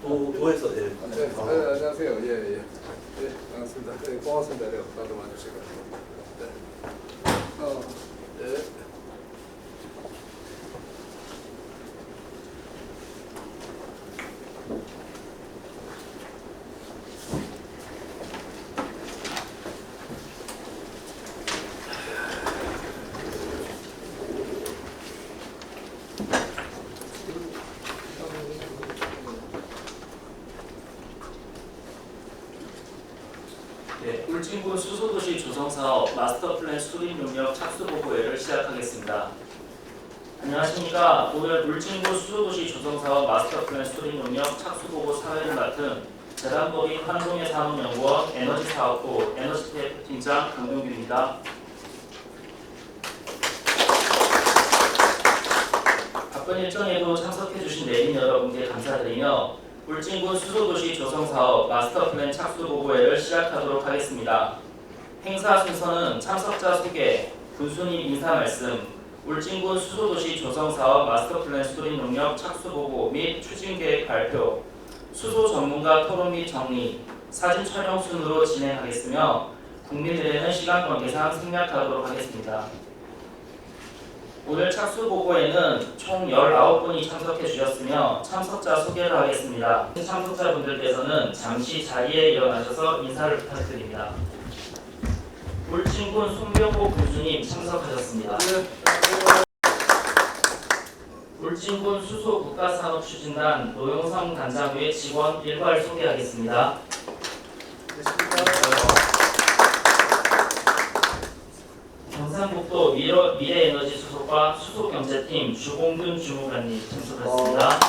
도에서 예. 네, 안녕하세요. 예, 반갑습니다. 네, 고맙습니다. 네, 나도 와주시고. 네. 예. 네, 울진군 수소도시 조성사업 마스터플랜 수립 능력 착수보고회를 시작하겠습니다. 안녕하십니까. 오늘 울진군 수소도시 조성사업 마스터플랜 수립 능력 착수보고 사회를 맡은 재단법인 한동해 산업연구원 에너지사업부 에너지TF 팀장 강동규입니다. 바쁜 일정에도 참석해주신 내빈 여러분께 감사드리며 울진군 수소도시 조성사업 마스터플랜 착수보고회를 시작하도록 하겠습니다. 행사 순서는 참석자 소개, 군수님 인사 말씀, 울진군 수소도시 조성사업 마스터플랜 수립 능력 착수보고 및 추진계획 발표, 수소 전문가 토론 및 정리, 사진 촬영 순으로 진행하겠으며 국민들에는 시간 관계상 생략하도록 하겠습니다. 오늘 착수보고에는 총 19분이 참석해 주셨으며 참석자 소개를 하겠습니다. 참석자분들께서는 잠시 자리에 일어나셔서 인사를 부탁드립니다. 울진군 송병호 군수님 참석하셨습니다. 울진군 수소국가산업추진단 노영성 단장의 직원 일괄 소개하겠습니다. 경상북도 미래에너지 수소과 수소경제팀 주공균 주무관님 참석하셨습니다.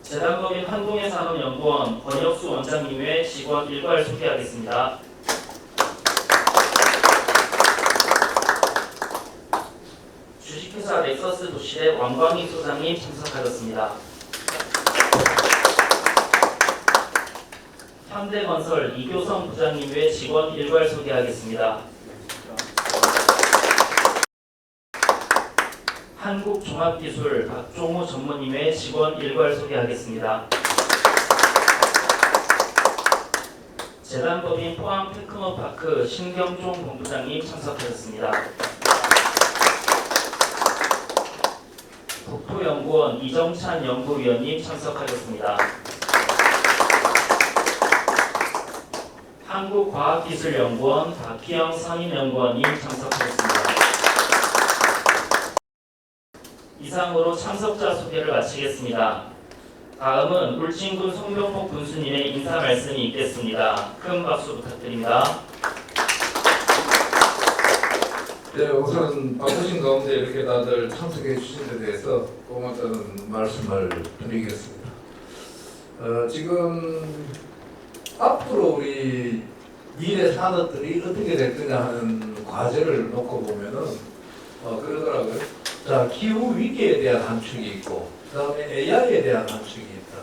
재단법인 한동해 산업연구원 권혁수 원장님의 직원 일괄 소개하겠습니다. 주식회사 넥서스 도시대 왕광희 소장님 참석하셨습니다. 현대건설 이교성 부장님 외 직원 일괄 소개하겠습니다. 한국종합기술 박종우 전무님 외 직원 일괄 소개하겠습니다. 재단법인 포항 테크노파크 신경종 본부장님 참석하셨습니다. 국토연구원 이정찬 연구위원님 참석하셨습니다. 한국과학기술연구원 박희영 상임연구원님 참석하셨습니다. 이상으로 참석자 소개를 마치겠습니다. 다음은 울진군 송병호 군수님의 인사 말씀이 있겠습니다. 큰 박수 부탁드립니다. 네, 우선 바쁘신 가운데 이렇게 다들 참석해 주신 데 대해서 고맙다는 말씀을 드리겠습니다. 지금 앞으로 우리 미래 산업들이 어떻게 될 거냐 하는 과제를 놓고 보면은 그러더라고요. 자, 기후 위기에 대한 한 축이 있고, 그다음에 AI에 대한 한 축이 있다.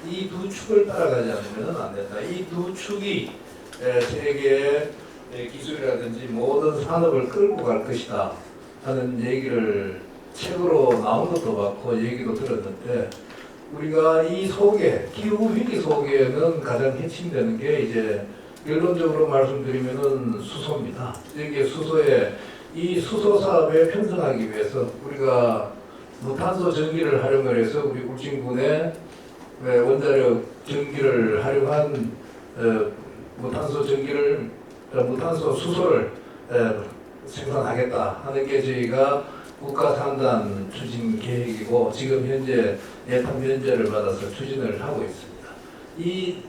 이 두 축을 따라가지 않으면 안 된다. 이 두 축이 세계의 기술이라든지 모든 산업을 끌고 갈 것이다 하는 얘기를 책으로 나온 것도 봤고 얘기도 들었는데, 우리가 이 속에 기후 위기 속에는 가장 핵심되는 게 이제 결론적으로 말씀드리면은 수소입니다. 여기에 수소에 이 수소 사업에 편성하기 위해서 우리가 무탄소 전기를 활용을 해서 우리 울진군의 원자력 전기를 활용한 무탄소 수소를 생산하겠다 하는 게 저희가 국가산단 추진 계획이고 지금 현재 예산 면제를 받아서 추진을 하고 있습니다. 이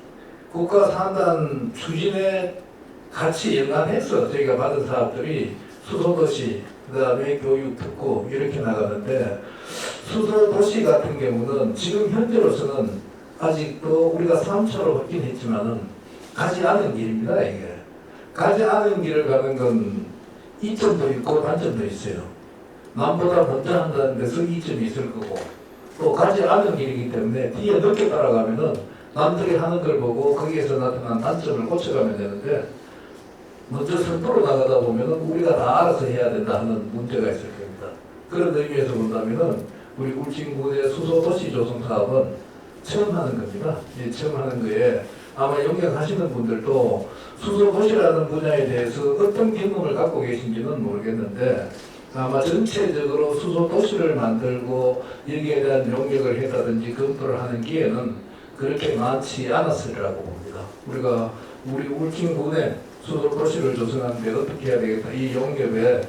국가산단 추진에 같이 연관해서 저희가 받은 사업들이 수소도시, 그 다음에 교육, 특구 이렇게 나가는데, 수소도시 같은 경우는 지금 현재로서는 아직도 우리가 3차로 확진했지만은 가지 않은 길입니다. 이게 가지 않은 길을 가는 건 이점도 있고 단점도 있어요. 남보다 먼저 한다는 데서 이점이 있을 거고, 또 가지 않은 길이기 때문에 뒤에 늦게 따라가면은 남들이 하는 걸 보고 거기에서 나타난 단점을 고쳐가면 되는데, 먼저 선도로 나가다 보면은 우리가 다 알아서 해야 된다 하는 문제가 있을 겁니다. 그런 의미에서 본다면은 우리 울진군의 수소도시 조성 사업은 처음 하는 겁니다. 이 처음 하는 거에 아마 영역하시는 분들도 수소도시라는 분야에 대해서 어떤 경험을 갖고 계신지는 모르겠는데 아마 전체적으로 수소도시를 만들고 여기에 대한 용역을 했다든지 검토를 하는 기회는 그렇게 많지 않았으리라고 봅니다. 우리가 우리 울진군에 수소도시를 조성하는데 어떻게 해야 되겠다. 이 용역에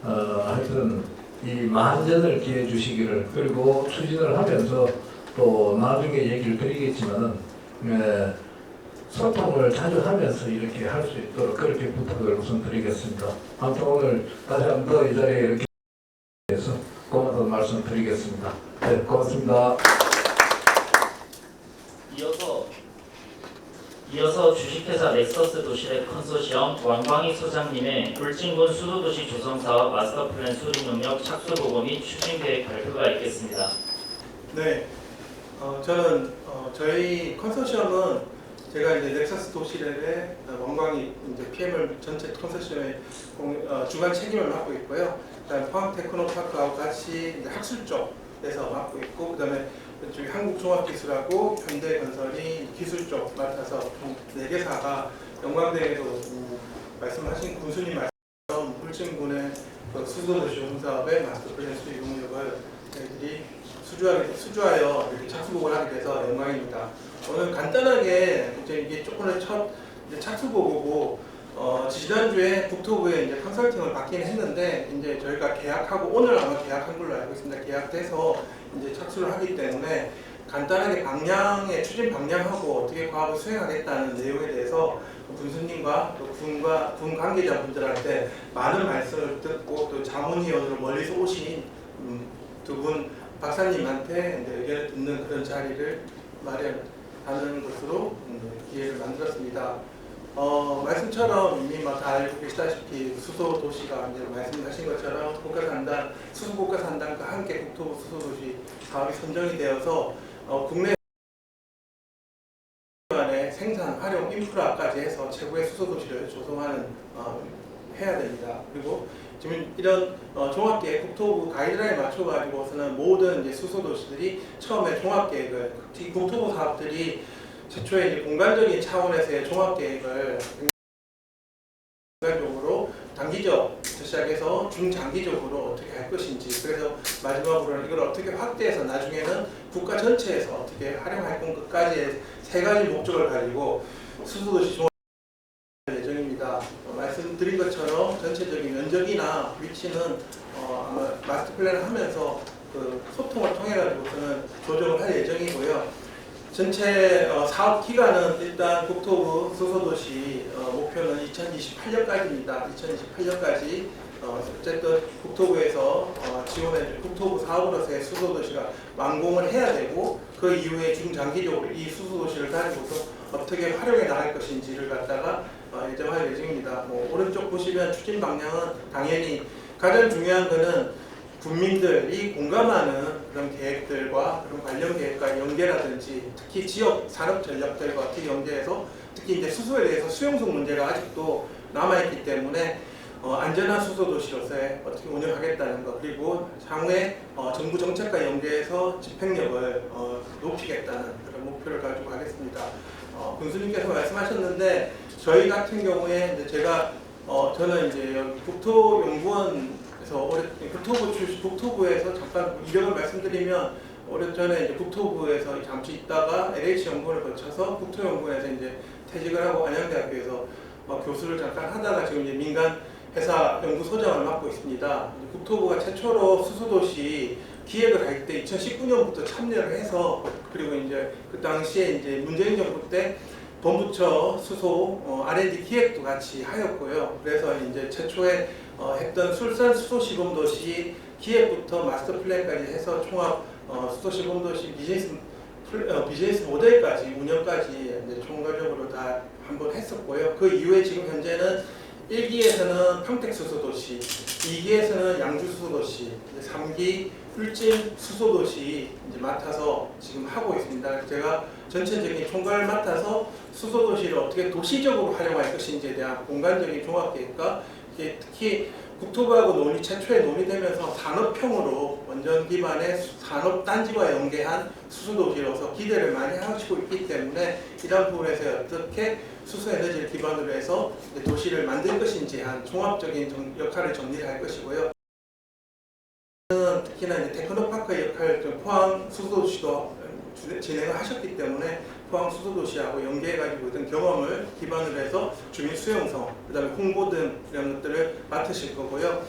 하여튼 이 만전을 기해 주시기를 그리고 추진을 하면서 또 나중에 얘기를 드리겠지만은 소통을 자주 하면서 이렇게 할 수 있도록 그렇게 부탁을 우선 드리겠습니다. 아무튼 오늘 다시 한 번 더 이 자리에 이렇게 해서 고맙다는 말씀 드리겠습니다. 네, 고맙습니다. 이어서 주식회사 넥서스 도시랩 컨소시엄 왕광희 소장님의 울진군 수소도시 조성사업 마스터플랜 수립 능력 착수 보고 및 추진 계획 발표가 있겠습니다. 네, 저는 저희 컨소시엄은 제가 이제 넥서스 도시랩의 왕광희 이제 PM을 전체 컨소시엄의 주관 책임을 맡고 있고요. 그다음 포항 테크노파크하고 같이 이제 학술 쪽에서 맡고 있고, 그다음에 저기 한국종합기술하고 현대건설이 기술 쪽 맡아서 총 4개사가 영광대회도 말씀하신 군수님 말씀처럼 울진군의 수소도시 조성사업의 마스터플랜 수립 용역을 저희들이 수주하여 이렇게 착수보고를 하게 돼서 영광입니다. 오늘 간단하게 이제 이게 조금의 첫 착수보고고 지난주에 국토부에 이제 컨설팅을 받긴 했는데 이제 저희가 계약하고 오늘 아마 계약한 걸로 알고 있습니다. 계약돼서 이제 착수를 하기 때문에 간단하게 방향의 추진 방향하고 어떻게 과업을 수행하겠다는 내용에 대해서 군수님과 또 군 관계자분들한테 많은 말씀을 듣고 또 자문위원으로 멀리서 오신 두 분 박사님한테 이제 의견을 듣는 그런 자리를 마련하는 것으로 기회를 만들었습니다. 말씀처럼 이미 다 알고 계시다시피 수소도시가 이제 말씀하신 것처럼 국가산단, 수소국가산단과 함께 국토부 수소도시 사업이 선정이 되어서 국내 간의 생산, 활용, 인프라까지 해서 최고의 수소도시를 조성하는 해야 됩니다. 그리고 지금 이런 종합계획, 국토부 가이드라인에 맞춰가지고서는 모든 이제 수소도시들이 처음에 종합계획을, 특히 국토부 사업들이 최초에 이제 공간적인 차원에서의 종합계획을 공간적으로 단기적 시작해서 중장기적으로 어떻게 할 것인지, 그래서 마지막으로는 이걸 어떻게 확대해서 나중에는 국가 전체에서 어떻게 활용할 것까지의 3가지 목적을 가지고 수소도시 종합 예정입니다. 말씀드린 것처럼 전체적인 면적이나 위치는 아마 마스터 플랜을 하면서 그 소통을 통해 가지고서는 조정을 할 예정이고요. 전체 사업 기간은 일단 국토부 수소도시 목표는 2028년까지입니다. 2028년까지 어쨌든 국토부에서 지원해 국토부 사업으로서의 수소도시가 완공을 해야 되고 그 이후에 중장기적으로 이 수소도시를 가지고서 어떻게 활용해 나갈 것인지를 갖다가 예정할 예정입니다. 오른쪽 보시면 추진 방향은 당연히 가장 중요한 것은 국민들이 공감하는 그런 계획들과 그런 관련 계획과 연계라든지 특히 지역 산업 전략들과 어떻게 연계해서 특히 이제 수소에 대해서 수용성 문제가 아직도 남아있기 때문에 안전한 수소도시로서의 어떻게 운영하겠다는 것, 그리고 향후에 정부 정책과 연계해서 집행력을 높이겠다는 그런 목표를 가지고 하겠습니다. 군수님께서 말씀하셨는데 저희 같은 경우에 이제 제가 저는 이제 여기 국토연구원 국토부에서 잠깐 이력을 말씀드리면 오래전에 이제 국토부에서 잠시 있다가 LH 연구원을 거쳐서 국토연구원에서 이제 퇴직을 하고 안양대학교에서 교수를 잠깐 하다가 지금 이제 민간 회사 연구소장을 맡고 있습니다. 국토부가 최초로 수소도시 기획을 할 때 2019년부터 참여를 해서 그리고 이제 그 당시에 이제 문재인 정부 때 본부처 수소 R&D 기획도 같이 하였고요. 그래서 이제 최초에 했던 술산 수소시범도시 기획부터 마스터 플랜까지 해서 총합 수소시범도시 비즈니스 모델까지 운영까지 이제 총괄적으로 다 한번 했었고요. 그 이후에 지금 현재는 1기에서는 평택 수소도시, 2기에서는 양주 수소도시, 3기 울진 수소도시 이제 맡아서 지금 하고 있습니다. 제가 전체적인 총괄을 맡아서 수소도시를 어떻게 도시적으로 활용할 것인지에 대한 공간적인 종합계획과 특히 국토부하고 최초에 논의되면서 산업형으로 원전 기반의 산업단지와 연계한 수소도시로서 기대를 많이 하시고 있기 때문에 이런 부분에서 어떻게 수소에너지를 기반으로 해서 도시를 만들 것인지 한 종합적인 역할을 정리를 할 것이고요. 특히나 이제 테크노파크 역할 포항 수소도시도 진행을 하셨기 때문에 포항 수소도시하고 연계해가지고 어떤 경험을 기반으로 해서 주민 수용성, 그다음에 홍보 등 이런 것들을 맡으실 거고요.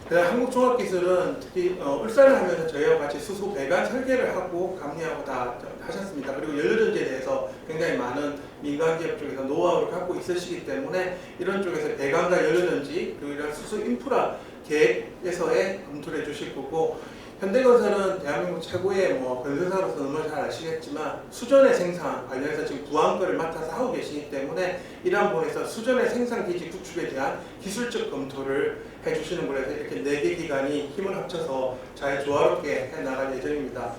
그다음 한국종합기술은 특히 울산을 하면서 저희와 같이 수소 배관 설계를 하고 감리하고 다 하셨습니다. 그리고 연료전지에 대해서 굉장히 많은 민간 기업 쪽에서 노하우를 갖고 있으시기 때문에 이런 쪽에서 배관과 연료전지 그리고 이런 수소 인프라 계획에서의 검토를 해주실 거고, 현대건설은 대한민국 최고의 건설사로서 너무 잘 아시겠지만 수전의 생산 관련해서 지금 부안거를 맡아서 하고 계시기 때문에 이러한 부분에서 수전의 생산 기지 구축에 대한 기술적 검토를 해주시는 분에서 이렇게 4개 기관이 힘을 합쳐서 잘 조화롭게 해나갈 예정입니다.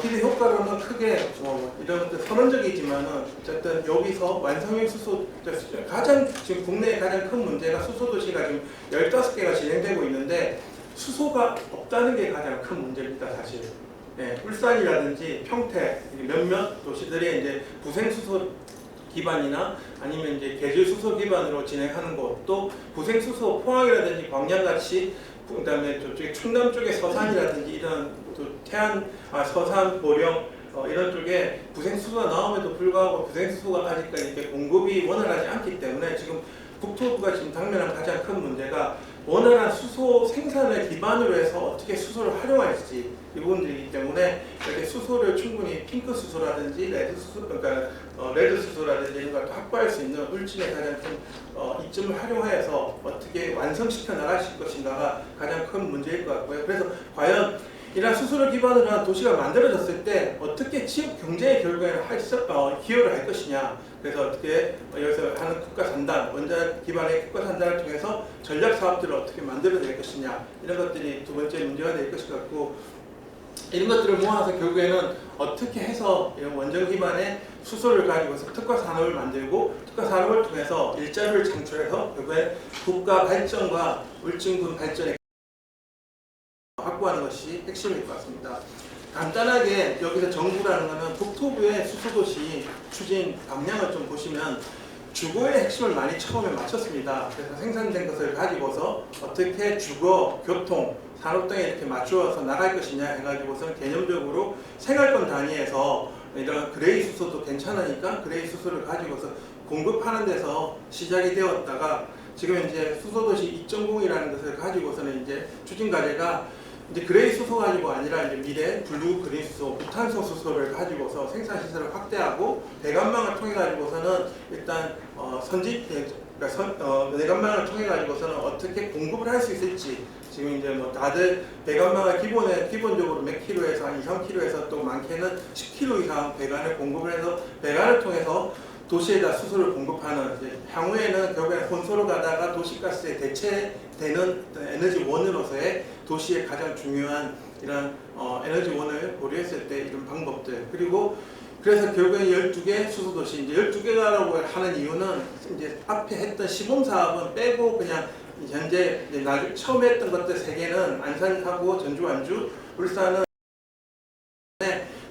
기대 효과로는 크게 이런 것들 선언적이지만은 어쨌든 여기서 완성형 수소 지금 국내의 가장 큰 문제가 수소도시가 지금 15개가 진행되고 있는데 수소가 없다는 게 가장 큰 문제입니다, 사실. 네, 울산이라든지 평택 몇몇 도시들이 이제 부생수소 기반이나 아니면 이제 계질수소 기반으로 진행하는 곳, 또 부생수소 포항이라든지 광양같이, 그다음에 저쪽에 충남 쪽에 서산이라든지 이런 또 서산, 보령 이런 쪽에 부생수소가 나옴에도 불구하고 부생수소가 아직까지 이렇게 공급이 원활하지 않기 때문에 지금 국토부가 지금 당면한 가장 큰 문제가 원활한 수소 생산을 기반으로 해서 어떻게 수소를 활용할지 이 부분들이기 때문에 이렇게 수소를 충분히 핑크 수소라든지 레드 수소, 그러니까 레드 수소라든지 이런 걸 확보할 수 있는 울진의 가장 큰 이점을 활용하여서 어떻게 완성시켜 나가실 것인가가 가장 큰 문제일 것 같고요. 그래서 과연 이러한 수소를 기반으로 한 도시가 만들어졌을 때 어떻게 지역 경제의 결과에 기여를 할 것이냐. 그래서 어떻게 여기서 하는 국가산단, 원전 기반의 국가산단을 통해서 전략 사업들을 어떻게 만들어낼 것이냐. 이런 것들이 두 번째 문제가 될 것일 것 같고, 이런 것들을 모아서 결국에는 어떻게 해서 이런 원전 기반의 수소를 가지고서 특화 산업을 만들고 특화 산업을 통해서 일자리를 창출해서 결국에 국가 발전과 울진군 발전에 확보하는 것이 핵심일 것 같습니다. 간단하게 여기서 정부라는 것은 국토부의 수소도시 추진 방향을 좀 보시면 주거의 핵심을 많이 처음에 맞췄습니다. 그래서 생산된 것을 가지고서 어떻게 주거, 교통, 산업 등에 이렇게 맞추어서 나갈 것이냐 해가지고서는 개념적으로 생활권 단위에서 이런 그레이 수소도 괜찮으니까 그레이 수소를 가지고서 공급하는 데서 시작이 되었다가 지금 이제 수소도시 2.0이라는 것을 가지고서는 이제 추진 과제가 이제 그레이 수소 가지고 아니라 이제 미래 블루 그린 수소, 무탄소 수소를 가지고서 생산 시설을 확대하고 배관망을 통해 가지고서는 일단 배관망을 통해 가지고서는 어떻게 공급을 할 수 있을지 지금 이제 다들 배관망을 기본적으로 몇 킬로에서 한 2, 3킬로에서 또 많게는 10킬로 이상 배관을 공급을 해서 배관을 통해서 도시에다 수소를 공급하는, 향후에는 결국에 혼소로 가다가 도시가스에 대체되는 에너지원으로서의 도시의 가장 중요한 이런 에너지원을 고려했을 때 이런 방법들, 그리고 그래서 결국에 12개 수소도시, 이제 12개라고 하는 이유는 이제 앞에 했던 시범사업은 빼고 그냥 현재 처음에 했던 것들 3개는 안산하고 전주, 완주, 울산은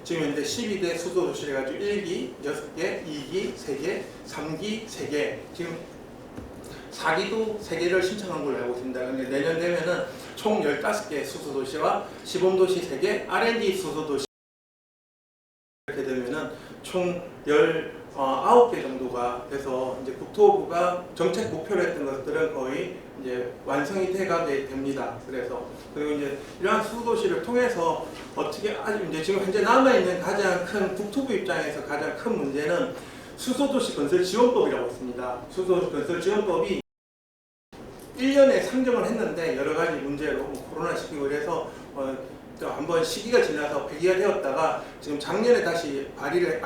지금 현재 12대 수소도시를 가지고 1기 6개, 2기 3개, 3기 3개, 지금 4기도 3개를 신청한 걸로 알고 있습니다. 근데 내년 되면은 총 15개 수소도시와 시범도시 3개, R&D 수소도시 이렇게 되면은 총 19개 정도가 돼서 이제 국토부가 정책 목표로 했던 것들은 거의 이제 완성이 돼가게 됩니다. 그리고 이제 이러한 수도시를 통해서 어떻게 이제 지금 현재 남아 있는 가장 큰 국토부 입장에서 가장 큰 문제는 수소도시 건설 지원법이라고 있습니다. 수소도시 건설 지원법이 1년에 상정을 했는데 여러 가지 문제로 코로나 시기고 그래서 한번 시기가 지나서 폐기가 되었다가 지금 작년에 다시 발의를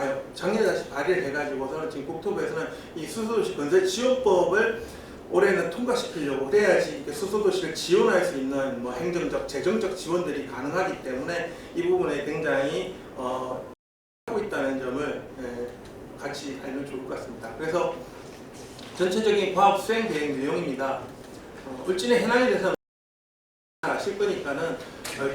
해가지고서는 지금 국토부에서는 이 수소도시 건설 지원법을 올해는 통과시키려고 그래야지 수소도시를 지원할 수 있는 행정적, 재정적 지원들이 가능하기 때문에 이 부분에 굉장히 하고 있다는 점을 같이 알면 좋을 것 같습니다. 그래서 전체적인 과업 수행 계획 내용입니다. 울진의 현황에 대해서 아실 거니까는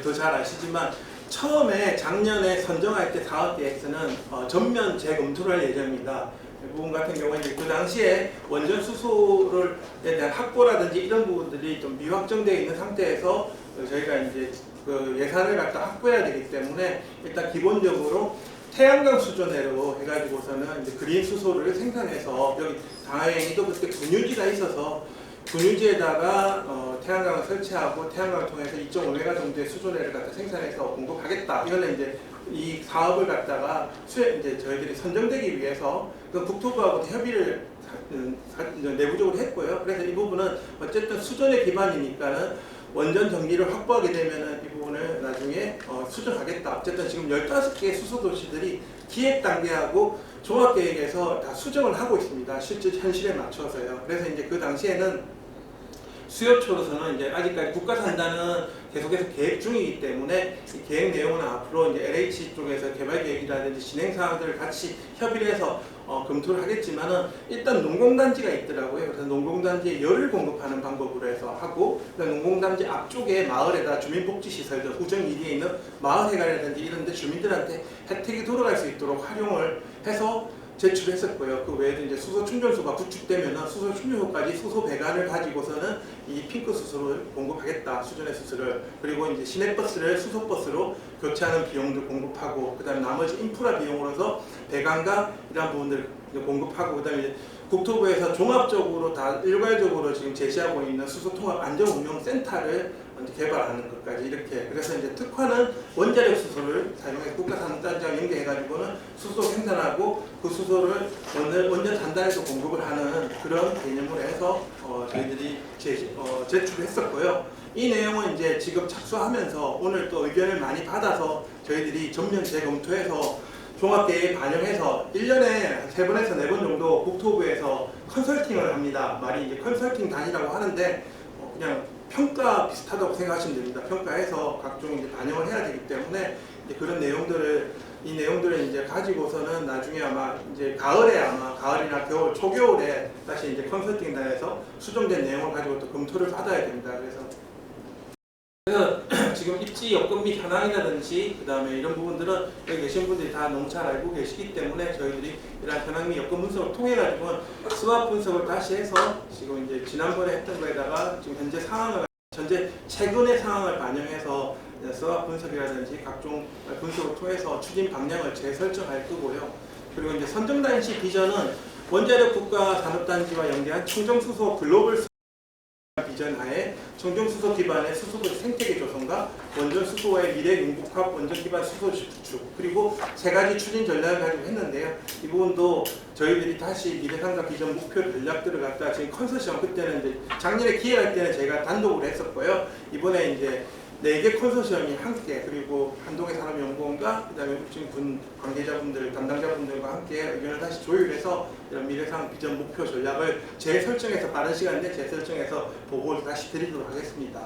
더 잘 아시지만 처음에 작년에 선정할 때 사업 계획서는 전면 재검토를 할 예정입니다. 이 부분 같은 경우에 이제 그 당시에 원전 수소에 대한 확보라든지 이런 부분들이 좀 미확정되어 있는 상태에서 저희가 이제 그 예산을 갖다 확보해야 되기 때문에 일단 기본적으로 태양광 수조내로 해가지고서는 이제 그린 수소를 생산해서 여기 당하행이도 그때 분유지가 있어서 분유지에다가 태양광을 설치하고 태양광을 통해서 2.5메가 정도의 수조내를 갖다 생산해서 공급하겠다. 이거는 이제 이 사업을 갖다가 이제 저희들이 선정되기 위해서 그 국토부하고 협의를 내부적으로 했고요. 그래서 이 부분은 어쨌든 수조내 기반이니까는 원전 전기를 확보하게 되면은 이 부분을 나중에 수정하겠다. 어쨌든 지금 15개의 수소도시들이 기획 단계하고 종합계획에서 다 수정을 하고 있습니다. 실제 현실에 맞춰서요. 그래서 이제 그 당시에는 수요처로서는 이제 아직까지 국가 산다는 계속해서 계획 중이기 때문에 이 계획 내용은 앞으로 이제 LH 쪽에서 개발 계획이라든지 진행 사항들을 같이 협의를 해서 검토를 하겠지만은 일단 농공단지가 있더라고요. 그래서 농공단지에 열을 공급하는 방법으로 해서 하고 농공단지 앞쪽에 마을에다 주민복지시설들 후정 1위에 있는 마을회관이라든지 이런 데 주민들한테 혜택이 돌아갈 수 있도록 활용을 해서 제출했었고요. 그 외에도 이제 수소 충전소가 구축되면은 수소 충전소까지 수소 배관을 가지고서는 이 핑크 수소를 공급하겠다. 수전의 수소를. 그리고 이제 시내버스를 수소버스로 교체하는 비용도 공급하고, 그다음에 나머지 인프라 비용으로서 배관과 이런 부분들 공급하고, 그다음에 이제 국토부에서 종합적으로 다 일괄적으로 지금 제시하고 있는 수소통합 안전운용센터를 개발하는 것까지 이렇게. 그래서 이제 특화는 원자력 수소를 사용해서 국가산업단지와 연계해가지고는 수소 생산하고 그 수소를 원전 단단에서 공급을 하는 그런 개념으로 해서 저희들이 제출했었고요. 이 내용은 이제 지금 착수하면서 오늘 또 의견을 많이 받아서 저희들이 전면 재검토해서 종합계획에 반영해서 1년에 3번에서 4번 정도 국토부에서 컨설팅을 합니다. 말이 이제 컨설팅 단이라고 하는데 그냥 평가 비슷하다고 생각하시면 됩니다. 평가해서 각종 이제 반영을 해야 되기 때문에 이제 그런 내용들을 이 내용들을 이제 가지고서는 나중에 아마 이제 가을이나 겨울 초겨울에 다시 이제 컨설팅 단에서 수정된 내용을 가지고 또 검토를 받아야 됩니다. 그래서 지금 입지 여건 및 현황이라든지 그다음에 이런 부분들은 여기 계신 분들이 다 너무 잘 알고 계시기 때문에 저희들이 이러한 현황 및 여건 분석을 통해 가지고 스왑 분석을 다시 해서 지금 이제 지난번에 했던 거에다가 지금 현재 상황을 최근의 상황을 반영해서 스왑 분석이라든지 각종 분석을 통해서 추진 방향을 재설정할 거고요. 그리고 이제 선정단시 비전은 원자력 국가 산업단지와 연계한 청정수소 글로벌 비전하에 청정수소 기반의 수소도시 생태계 조성과 원전 수소와의 미래 융복합 원전 기반 수소 구축, 그리고 3가지 추진 전략을 가지고 했는데요. 이 부분도 저희들이 다시 미래상가 비전 목표 전략들을 갖다 지금 컨소시엄, 그때는 이제 작년에 기획할 때는 제가 단독으로 했었고요. 이번에 이제 4개 컨소시엄이 함께, 그리고 한동의 산업연구원과 그다음에 지금 군 관계자분들, 담당자분들과 함께 의견을 다시 조율해서 이런 미래상 비전 목표 전략을 재설정해서 빠른 시간 내에 재설정해서 보고를 다시 드리도록 하겠습니다.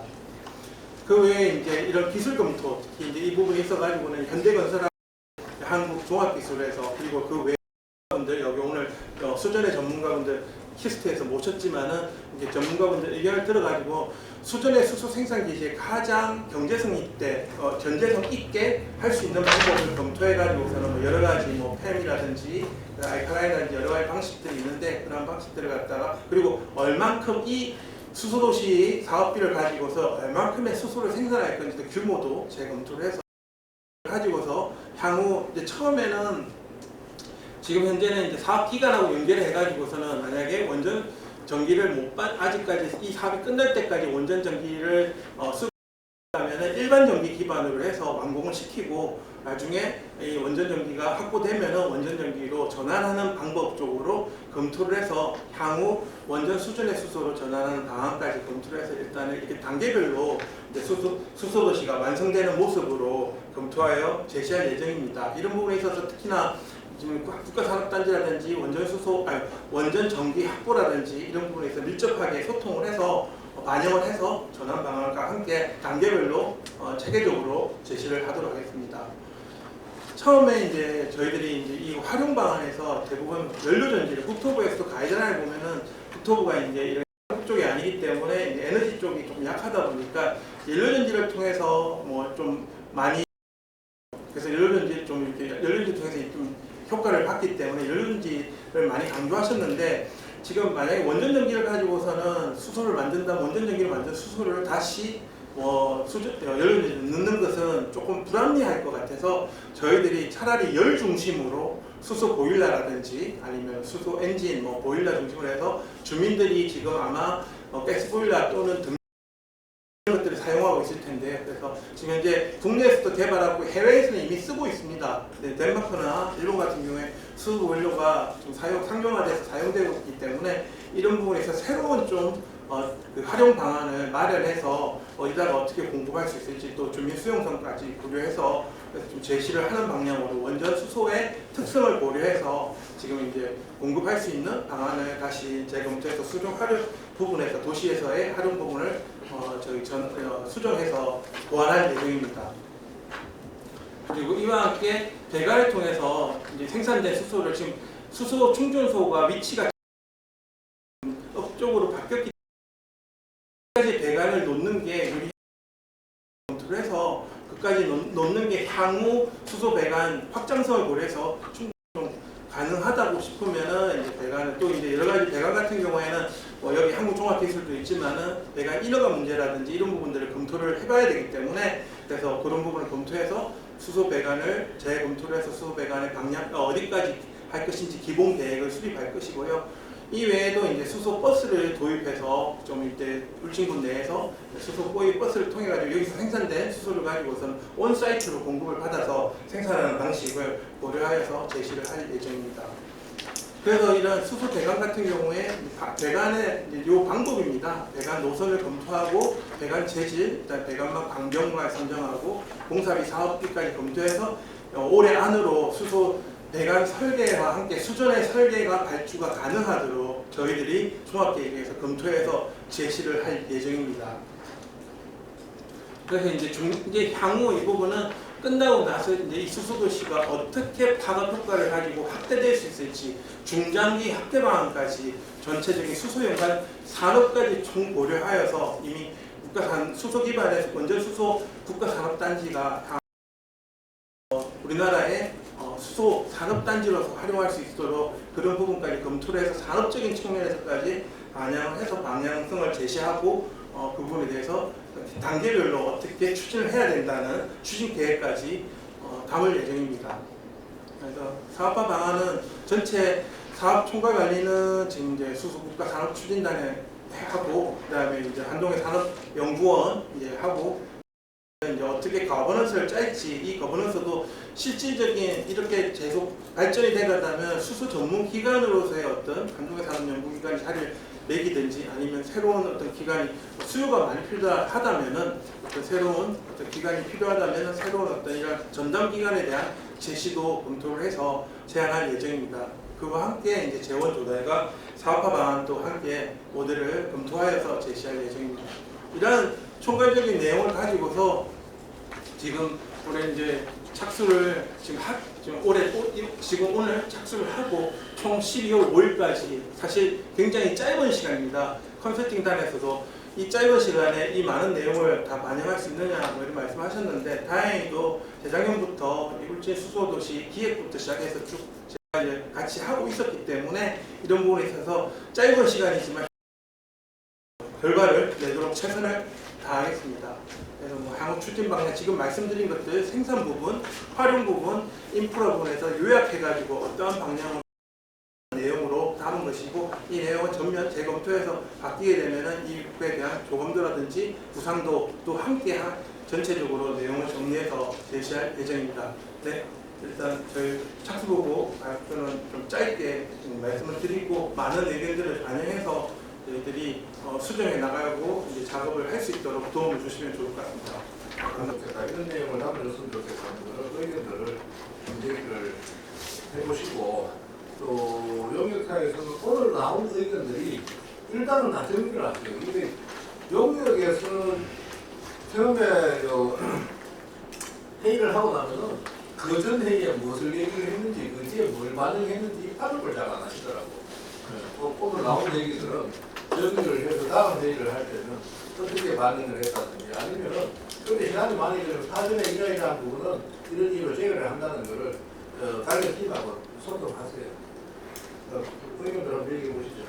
그 외에 이제 이런 기술 검토, 특히 이제 이 부분이 있어가지고는 현대건설하고 한국종합기술에서, 그리고 그 외에 분들 여기 오늘 수전의 전문가분들 키스트에서 모셨지만은 이제 전문가분들 의견을 들어가지고 수전의 수소 생산 기시에 가장 경제성 있게, 전제성 있게 할 수 있는 방법을 검토해가지고서는 여러 가지 팸이라든지 알칼라인이라든지 여러 가지 방식들이 있는데 그런 방식들을 갖다가, 그리고 얼만큼 이 수소도시 사업비를 가지고서 얼만큼의 수소를 생산할 건지 규모도 재검토를 해서 가지고서 향후 이제 처음에는 지금 현재는 이제 사업 기간하고 연계를 해가지고서는 만약에 원전 전기를 아직까지 이 사업이 끝날 때까지 원전 전기를 쓰고 하면은 일반 전기 기반으로 해서 완공을 시키고 나중에 이 원전 전기가 확보되면은 원전 전기로 전환하는 방법 쪽으로 검토를 해서 향후 원전 수준의 수소로 전환하는 방안까지 검토를 해서 일단은 이렇게 단계별로 이제 수소도시가 완성되는 모습으로 검토하여 제시할 예정입니다. 이런 부분에 있어서 특히나 지금 국가산업단지라든지 원전 전기 확보라든지 이런 부분에서 밀접하게 소통을 해서 반영을 해서 전환 방안과 함께 단계별로 체계적으로 제시를 하도록 하겠습니다. 처음에 이제 저희들이 이제 이 활용 방안에서 대부분 연료전지를 국토부에서도 가이드라인을 보면은 국토부가 이제 이런 한국 쪽이 아니기 때문에 이제 좀 약하다 보니까 연료전지를 통해서 뭐 좀 많이 그래서 연료전지를 좀 이렇게 연료전지 통해서 좀 효과를 봤기 때문에 연료전지를 많이 강조하셨는데 지금 만약에 원전전기를 가지고서는 수소를 만든다, 원전전기를 만든 수소를 다시 연료전지를 넣는 것은 조금 불합리할 것 같아서 저희들이 차라리 열 중심으로 수소 보일러라든지 아니면 수소 엔진 보일러 중심으로 해서 주민들이 지금 아마 가스 보일러 또는 등 이런 것들을 사용하고 있을 텐데요. 그래서 지금 현재 국내에서도 개발하고 해외에서는 이미 쓰고 있습니다. 덴마크나 일본 같은 경우에 수소 보일러가 좀 상용화돼서 사용되고 있기 때문에 이런 부분에서 새로운 좀 그 활용 방안을 마련해서 어디다가 어떻게 공급할 수 있을지 또 주민 수용성까지 고려해서 그래서 좀 제시를 하는 방향으로 원전 수소의 특성을 고려해서 지금 이제 공급할 수 있는 방안을 다시 재검토해서 수정 활용 부분에서 도시에서의 활용 부분을 수정해서 보완할 예정입니다. 그리고 이와 함께 배관을 통해서 이제 생산된 수소를 지금 수소 충전소가 위치가 업적으로 바뀌었기 때문에 배관을 놓는 게 우리 검토를 해서 그까지 놓는 게 향후 수소 배관 확장성을 고려해서 충분히 좀 가능하다고 싶으면은 이제 배관을 또 이제 여러 가지 배관 같은 경우에는 여기 한국종합기술도 있지만은 배관 인허가 문제라든지 이런 부분들을 검토를 해봐야 되기 때문에 그래서 그런 부분을 검토해서 수소 배관을 재검토를 해서 수소 배관의 방향 어디까지 할 것인지 기본 계획을 수립할 것이고요. 이 외에도 이제 수소 버스를 도입해서 좀 이제 울진군 내에서 수소 버스를 통해 가지고 여기서 생산된 수소를 가지고서는 온 사이트로 공급을 받아서 생산하는 방식을 고려하여서 제시를 할 예정입니다. 그래서 이런 수소 배관 같은 경우에 배관의 이 방법입니다. 배관 노선을 검토하고 배관 재질, 일단 배관망 방병만 선정하고 공사비 사업비까지 검토해서 올해 안으로 수소 배관 설계와 함께 수전의 설계가 발주가 가능하도록 저희들이 종합계획에서 검토해서 제시를 할 예정입니다. 그래서 이제 향후 이 부분은 끝나고 나서 이제 이 수소도시가 어떻게 파급 효과를 가지고 확대될 수 있을지 중장기 확대 방안까지 전체적인 수소 연관 산업까지 총 고려하여서 이미 수소 기반의 원전 수소 국가산업단지가 우리나라의 수소 산업단지로서 활용할 수 있도록 그런 부분까지 검토를 해서 산업적인 측면에서까지 반영을 해서 방향성을 제시하고 그 부분에 대해서 단계별로 어떻게 추진을 해야 된다는 추진 계획까지 담을 예정입니다. 그래서 사업화 방안은 전체 사업 총괄 관리는 지금 이제 수소 국가 산업 추진단에 하고 그다음에 이제 한동의 산업연구원 이제 하고 이제 어떻게 거버넌스를 짤지 이 거버넌스도 실질적인 이렇게 계속 발전이 되려면 수소 전문 기관으로서의 어떤 한동의 산업연구기관이 자리를 매기든지 아니면 새로운 어떤 기관이 수요가 많이 필요하다면은 어떤 새로운 어떤 기관이 필요하다면은 새로운 어떤 이런 전담 기관에 대한 제시도 검토를 해서 제안할 예정입니다. 그와 함께 이제 재원 조달과 사업화 방안도 함께 모델을 검토하여서 제시할 예정입니다. 이러한 총괄적인 내용을 가지고서 지금 올해 이제 착수를 지금 오늘 착수를 하고 총 12월 5일까지 사실 굉장히 짧은 시간입니다. 컨설팅단에서도 이 짧은 시간에 이 많은 내용을 다 반영할 수 있느냐 이런 말씀하셨는데 다행히도 재작년부터 울진 수소도시 기획부터 시작해서 쭉 제가 이제 같이 하고 있었기 때문에 이런 부분에 있어서 짧은 시간이지만 결과를 내도록 최선을 다하겠습니다. 그래서 향후 추진 방향 지금 말씀드린 것들 생산 부분, 활용 부분, 인프라 부분에서 요약해가지고 어떠한 방향으로 내용으로 담은 것이고 이 내용은 전면 재검토해서 바뀌게 되면은 이 부분에 대한 조검도라든지 구상도도 함께 전체적으로 내용을 정리해서 제시할 예정입니다. 네, 일단 저희 착수보고 발표는 좀 짧게 말씀을 드리고 많은 의견들을 반영해서 저희들이 수정해 나가고 이제 작업을 할 수 있도록 도움을 주시면 좋을 것 같습니다. 이런 내용을 담아줬으면 좋겠다는 의견들을 제기를 해보시고 또 용역사에서는 오늘 나온 의견들이 일단은 다 정리를 하세요. 근데 용역에서는 처음에 회의를 하고 나면은 그전 회의에 무엇을 얘기를 했는지 그 뒤에 뭘 반영했는지 파악을 잘 안 하시더라고. 오늘 나온 얘기들은 정리를 해서 다음 회의를 할 때는 어떻게 반응을 했다든지 아니면은 근데 시간이 많이 걸리면 사전에 이러이러한 부분은 이런 이유로 제거를 한다는 거를 달력팀하고 소통하세요. 의견들 한번 얘기해 보시죠.